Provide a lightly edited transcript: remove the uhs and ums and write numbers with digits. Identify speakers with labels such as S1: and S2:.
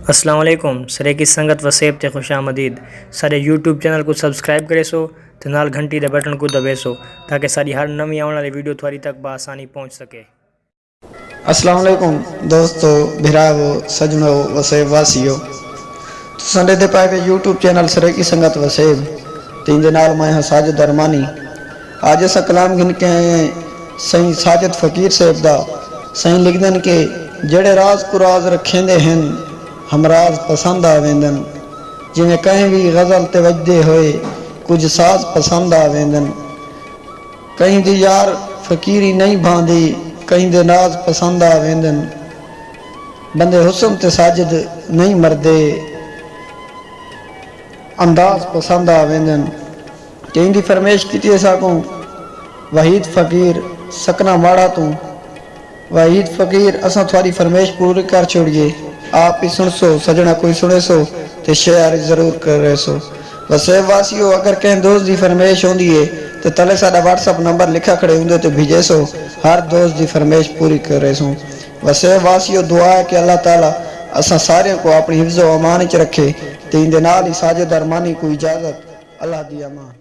S1: السلام علیکم سرے کی سنگت وسیب تے خوش آمدید سارے یوٹیوب چینل کو سبسکرائب کرے سو تے نال گھنٹی دے بٹن کو دبے سو تاکہ ساری ہر نمی آنے والی ویڈیو تھوڑی تک بآسانی پہنچ سکے۔
S2: السلام علیکم دوستو بھراو سجنو وسیب واسیو سنڈے دے پائے یوٹیوب چینل سرے کی سنگت وسیب تین دے نال میں ہاں ساجد درمانی۔ آج ایسا کلام گن کے ہیں سہیں ساجد فقیر صاحب دا سہیں لکھ دن کہ جڑے راز کو راز رکھیں دے ہیں ہم راز پسند آویندن، جنہیں کہیں بھی غزل تے وجدے ہوئے کچھ ساز پسند آویندن، کہیں دی یار فقیری نہیں بھاندی کہیں دے ناز پسند آویندن، بندے حسن تے ساجد نہیں مردے انداز پسند آویندن۔ کہیں دی فرمیش کیتی ایسا کو وحید فقیر سکنا ماڑا تو وحید فقیر اساں تھوڑی فرمیش پوری کر چھوڑیے، آپ ہی سن سو سجنا کوئی سنے سو تے شیئر ضرور کر رہے سو۔ وسیب واسیو اگر کہیں دوست دی فرمیش ہوندی ہے تو تلے ساڑا واٹس اپ نمبر لکھا کھڑے ہوندے تو بھیجے سو، ہر دوست دی فرمیش پوری کر رہے سو۔ وسیب واسیو دعا ہے کہ اللہ تعالیٰ اساں سارے کو اپنی حفظ و امان وچ رکھے۔ تین دے نال ہی ساجد درمانی کو اجازت، اللہ دی امان۔